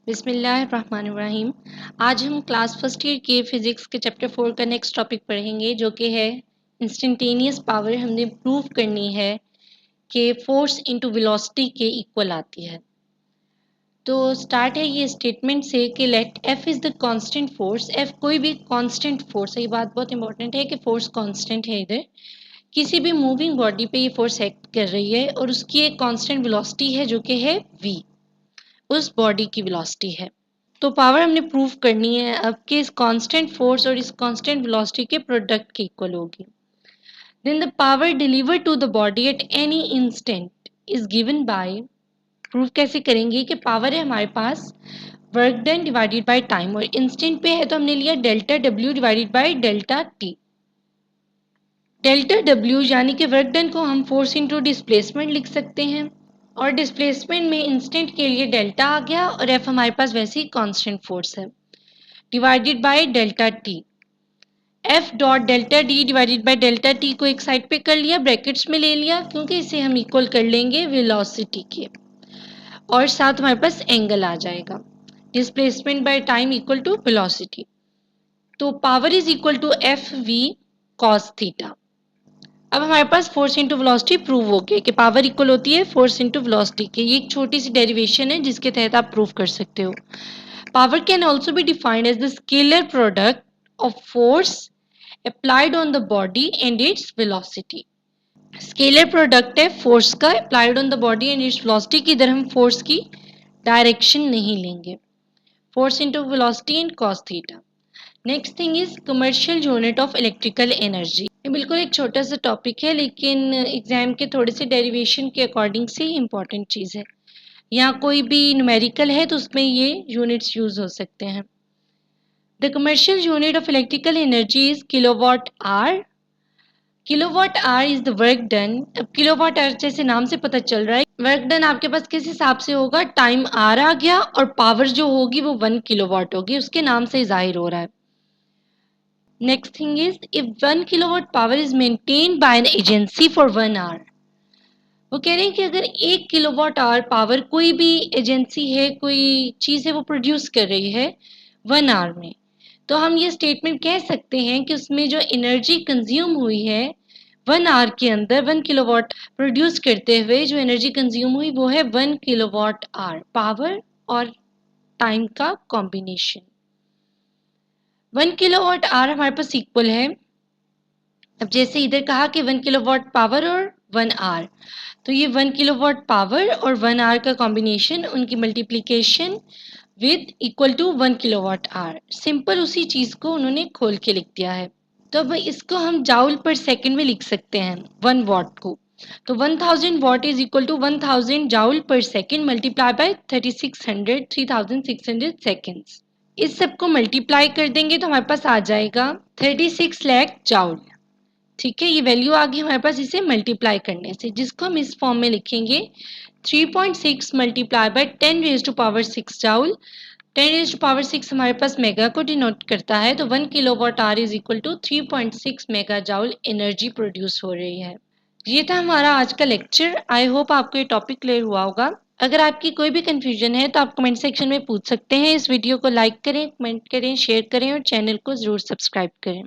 बिस्मिल्लाहिर्रहमानिर्रहीम। आज हम क्लास फर्स्ट ईयर के फिजिक्स के चैप्टर 4 का नेक्स्ट टॉपिक पढ़ेंगे जो कि है इंस्टेंटेनियस पावर। हमने प्रूव करनी है कि फोर्स इनटू वेलोसिटी के इक्वल आती है। तो स्टार्ट है ये स्टेटमेंट से कि let F is the constant force. F कोई भी कांस्टेंट फोर्स है, ये बात बहुत इंपॉर्टेंट है कि फोर्स कांस्टेंट है। इधर किसी भी मूविंग बॉडी पे ये फोर्स एक्ट कर रही है और उसकी एक कांस्टेंट वेलोसिटी है जो कि है v, उस बॉडी की वेलोसिटी है। तो पावर हमने प्रूव करनी है अब कि इस कांस्टेंट फोर्स और इस कांस्टेंट वेलोसिटी के प्रोडक्ट के इक्वल होगी। Then the power delivered to the body at any instant is given by. Prove कैसे करेंगे कि पावर है हमारे पास work done divided by time, और इंस्टेंट पे है तो हमने लिया delta W divided by delta T. Delta W यानी कि वर्क डन को हम फोर्स इंटू डिस्प्लेसमेंट लिख सकते हैं, और डिस्प्लेसमेंट में इंस्टेंट के लिए डेल्टा आ गया और एफ हमारे पास वैसे ही कांस्टेंट फोर्स है divided by delta T. F dot delta D divided by delta T को एक साइड पे कर लिया, ब्रैकेट्स में ले लिया क्योंकि इसे हम इक्वल कर लेंगे वेलोसिटी के, और साथ हमारे पास एंगल आ जाएगा। Displacement by time equal to velocity. तो power is equal to F V cos theta. अब हमारे पास फोर्स इंटू वेलोसिटी प्रूव हो गया कि पावर इक्वल होती है फोर्स इंटू वेलोसिटी के। ये एक छोटी सी डेरिवेशन है जिसके तहत आप प्रूव कर सकते हो। Power can also be defined as the scalar product of force applied on the body and its velocity. Scalar product है force का applied on the body and its velocity की। इधर हम force की direction नहीं लेंगे। Force into velocity and cos theta. Next thing is commercial unit of electrical energy. ये बिल्कुल एक छोटा सा टॉपिक है लेकिन एग्जाम के थोड़े से डेरिवेशन के अकॉर्डिंग से इंपॉर्टेंट चीज़ है। यहाँ कोई भी न्यूमेरिकल है तो उसमें ये यूनिट्स यूज हो सकते हैं। The commercial unit of electrical energy is kilowatt hour. Kilowatt hour is the work done. अब किलोवाट आवर जैसे नाम से पता चल रहा है वर्क डन आपके पास किस हिसाब से होगा, टाइम आर आ गया और पावर जो होगी वो 1 किलोवाट होगी, उसके नाम से जाहिर हो रहा है। Next thing is if 1 kilowatt power is maintained by an agency for 1 hour. वो कह रहे हैं कि अगर 1 किलोवाट आवर पावर कोई भी एजेंसी है, कोई चीज़ है, वो प्रोड्यूस कर रही है 1 आवर में, तो हम ये स्टेटमेंट कह सकते हैं कि उसमें जो एनर्जी कंज्यूम हुई है 1 आवर के अंदर 1 किलोवाट प्रोड्यूस करते हुए जो एनर्जी कंज्यूम हुई वो है 1 किलोवाट आवर। पावर और टाइम का कॉम्बिनेशन 1 किलोवाट आवर हमारे पास इक्वल है। अब जैसे इधर कहा कि 1 किलोवाट पावर और 1 आवर, तो ये 1 किलोवाट पावर और 1 आवर का कॉम्बिनेशन, उनकी multiplication with equal to 1 kilowatt hour. Simple उसी चीज़ को उन्होंने खोल के लिख दिया है। तो अब इसको हम जाउल पर सेकंड में लिख सकते हैं 1 वाट को। तो 1000 watt is equal to 1000 joule per second multiply by 3600 seconds. इस सब को मल्टीप्लाई कर देंगे तो हमारे पास आ जाएगा 36 लाख जाउल। ठीक है, ये वैल्यू आ गई हमारे पास इसे मल्टीप्लाई करने से, जिसको हम इस फॉर्म में लिखेंगे 3.6 multiply by 10 raise to power 6 joule. 10 raise to power 6 हमारे पास मेगा को डिनोट करता है, तो 1 kilowatt hour is equal to 3.6 mega joule energy produce हो रही है। ये था हमारा आज का लेक्चर। आई होप आपको ये टॉपिक क्लियर हुआ होगा। अगर आपकी कोई भी कंफ्यूजन है तो आप कमेंट सेक्शन में पूछ सकते हैं। इस वीडियो को लाइक करें, कमेंट करें, शेयर करें और चैनल को ज़रूर सब्सक्राइब करें।